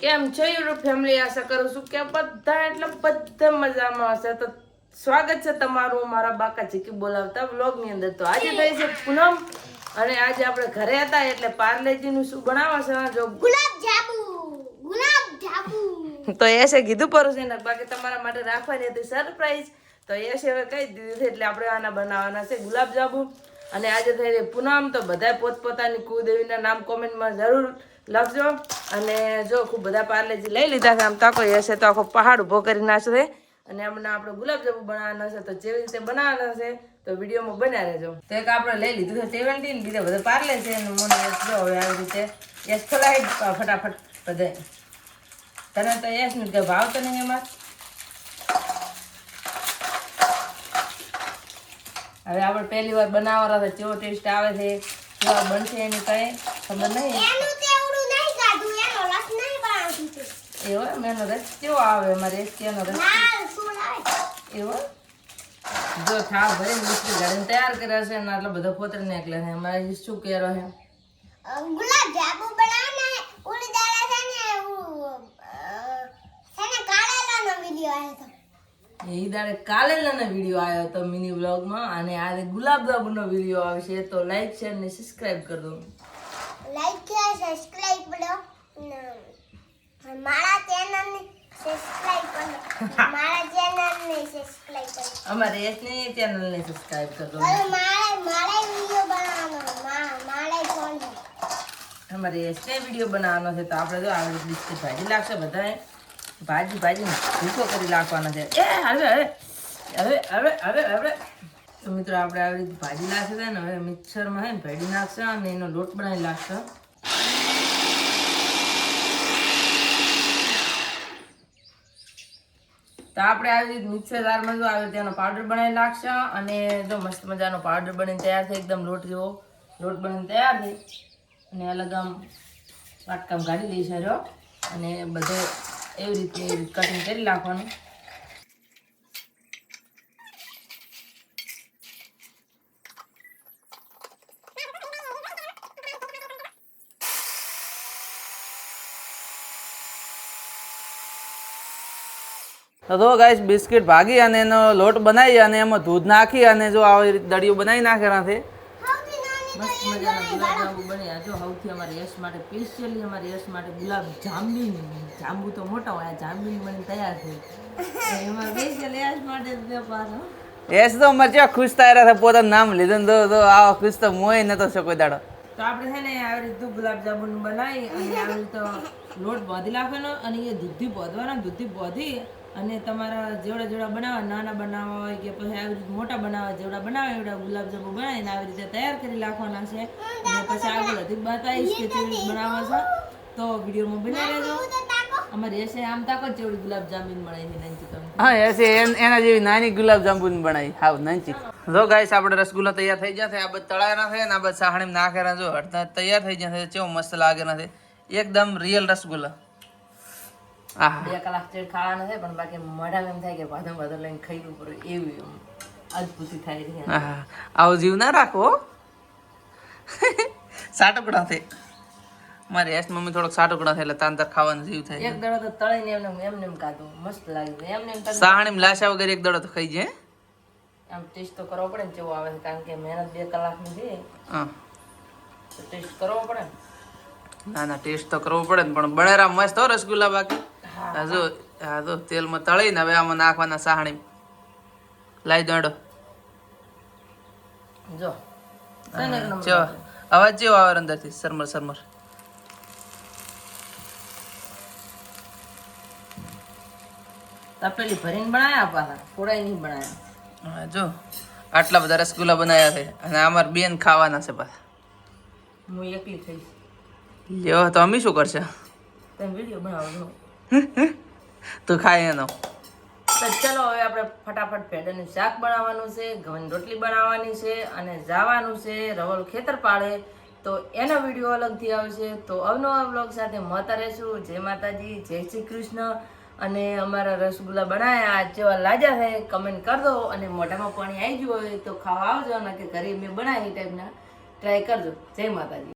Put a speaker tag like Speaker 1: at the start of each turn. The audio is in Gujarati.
Speaker 1: કેમ છો યુટ્યુબ ફેમિલી? આશા કરું છું કે બધા એટલે બધા મજામાં હશે. તો સ્વાગત છે તમારું મારા બાકા ચીકી બોલાવતા વ્લોગ ની અંદર. તો આજે થઈ છે પૂનમ અને આજે આપણે ઘરે હતા એટલે પાર્લેજી નું શું બનાવવા છે જો ગુલાબ જાંબુ તો એસે કીધું પરું છે ને બાકી તમારા માટે રાખવાની હતી સરપ્રાઈઝ. તો એસે હવે કહી દીધું એટલે આપણે આના બનાવવાના છે ગુલાબ જાંબુ. અને આજે થઈ પૂનમ તો બધા પોતપોતાની કુળદેવીના નામ કોમેન્ટમાં જરૂર લખજો. અને જો ખૂબ બધા પાર્લેજી લઈ લીધા છે. આમ તાકો હશે તો આખો પહાડ ઉભો કરી નાખશે. અને હમણાં આપણે ગુલાબ જાંબુ બનાવવાના છે. તો જેવી રીતે બનાવવાના છે તો વિડીયોમાં બન્યા રહેજો. તો એક આપણે લઈ લીધું છે 17 બીજા બધા પાર્લે છે. અને મને જો હવે આવી રીતે એસ ખોલાવી ફટાફટ બધે. તને તો એસ ને કે ભાવ તો નહીં એમાં. હવે આપણે પહેલી વાર બનાવવાના છે. કેવો ટેસ્ટ આવે છે કેવા બનશે એની કઈ ખબર નહીં. એવો એનો રસ કેવો આવે? મારે એનો રસ એવો જો થાળ ભરીને મિસ્ત્રી ગાડીને તૈયાર કર્યા છે ને આટલો બધો ફોતર નીકળે છે. અમારે શું કહેરો છે
Speaker 2: ગુલાબ જાંબુ બનાવવાના ઓલી દાડા છે ને કાળેલાનો વિડિયો આવ્યો હતો.
Speaker 1: એ દાડે કાલેલાનો વિડીયો આવ્યો હતો મિની વ્લોગમાં. અને આજે ગુલાબ જાંબુનો વિડીયો આવશે. તો લાઈક શેર ને સબસ્ક્રાઇબ કરી દો.
Speaker 2: લાઈક શેર સબસ્ક્રાઇબ કરો. મારા ચેનલને સબસ્ક્રાઇબ કરો. મારા ચેનલને સબસ્ક્રાઇબ કરો.
Speaker 1: અમારે એસની ચેનલને સબસ્ક્રાઇબ કરી દો.
Speaker 2: મારે વિડિયો બનાવવાનો મારે ફોન
Speaker 1: અમારે એસને વિડીયો બનાવવાનો છે. તો આપણે જો આવી બિસ્કિટ ભાજી લાગશે બધાએ ભાજી ભૂકો કરી નાખવાના છે. એ હવે તો મિત્રો આપણે આવી રીતે ભાજી નાખશે ને હવે મિક્સરમાં હે ને ભેડી નાખશે અને એનો લોટ બનાવી નાખશે. તો આપણે આવી રીતે મિક્સર જારમાં જો આવી રીતે એનો પાવડર બનાવી નાખશે. અને જો મસ્ત મજાનો પાવડર બનીને તૈયાર થાય એકદમ લોટ જેવો લોટ બનીને તૈયાર થાય. અને અલગ આમ વાટકામ કાઢી દઈશ જો. અને બધે એવી રીતે કટિંગ કરી નાખવાનું. તો ગાઈસ બિસ્કિટ ભાગી અને એનો લોટ બનાવી અને એમાં દૂધ નાખી અને જો આવી રીતે દળિયું બનાવી નાખેલા છે. મસ્ત મજાના ગુલાબ જાંબુ બન્યા. જો સૌથી અમારે યશ માટે સ્પેશિયલી અમારે યશ માટે ગુલાબ જાંબુ તો મોટા હોય જાંબુ બની તૈયાર થઈ. એમાં સ્પેશિયલ યશ માટે પાછો યશ તો મચા ખુશ થાય રહ્યા છે પોતાનું નામ લીધું ને તો આવા ખુશ તો મોય નતો કોઈ દાડો. તો આપણે છે ને આવી રીતે ગુલાબ જાંબુ બનાવી અને આવી રીતે લોટ બાંધી નાખવાનો. અને એ દૂધથી બાંધવાના. દૂધથી બાંધી અને તમારા જેવડા બનાવવા નાના બનાવવા હોય કે પછી આવી રીતે મોટા બનાવવા જેવડા બનાવે એવડા ગુલાબ જાંબુ બનાવીને આવી રીતે તૈયાર કરી નાખવાના છે. અને પછી આગળ હજી બતાવીશ કે કેવી રીતે બનાવવા છે. તો વિડીયોમાં બની રહેજો. અમારે એસે આમ તાકો જેવડી ગુલાબ જાંબુ બનાવી નાનચી તમે. હા એસે એના જેવી નાની ગુલાબ જાંબુ બનાવી હાવ નાનચી. જો ગાઈસ આપણે રસગુલ્લા તૈયાર થઈ જશે. આ બધા તળાના છે ને આ બધા સાહણી નાખેલા જો હડતા તૈયાર થઈ જશે. કેવો મસ્ત લાગેલા છે એકદમ રિયલ રસગુલ્લા. 2 કલાક ચેડ ખાવાના છે પણ બાકી મોઢામાં એમ થાય કે ભાધો લઈને ખાઈ લઉં પડે એવી અદભુત થાય છે. આવો જીવ ના રાખો સાટકડા થાય. મારી એસ મમ્મી થોડોક સાટકડા થાય એટલે તાંતર ખાવાનો જીવ થાય. એક દડો તો તળીને એમને એમ કાઢું મસ્ત લાગે એમને એમ સાહણી લાશા વગર એક દડો તો ખાઈ જાય. આમ ટેસ્ટ તો કરવો પડે ને કેવો આવે છે કારણ કે મહેનત 2 કલાકની છે. તો ટેસ્ટ કરવો પડે ને. ના ટેસ્ટ તો કરવો પડે ને પણ બનેરા મસ્ત હો રસગુલ્લા. બાકી હા જો તેલમાં તળીને હવે આમાં નાખવાના સાહણી. લાઈ દોડો જો અવાજ જેવો આવે અંદરથી સરમર. તપેલી ભરીને બનાવ્યા પાછા થોડાય નહીં બનાવ્યા. જો આટલા બધા રસગુલ્લા બનાવ્યા છે અને અમારે બેન ખાવાના છે પાછા. હું એકલી થઈશ. લ્યો તો અમે શું કરશે? તમે વિડીયો બનાવો તું ખાય એનો. તો ચલો હવે આપણે ફટાફટ ભેંડાનું શાક બનાવવાનું છે. ઘઉંની રોટલી બનાવવાની છે અને જવાનું છે રવલ ખેતર પાડે. તો એનો વિડીયો અલગથી આવશે. તો અવનવા બ્લોગ સાથે મળતા રહેશું. જય માતાજી, જય શ્રી કૃષ્ણ. અને અમારા રસગુલ્લા બનાવ્યા આજ જેવા લાજા છે કમેન્ટ કરી દો. અને મોઢામાં પાણી આવી ગયું હોય તો ખાવા આવજો. અને કે ઘરે મેં બનાવી એ ટાઈપના ટ્રાય કરજો. જય માતાજી.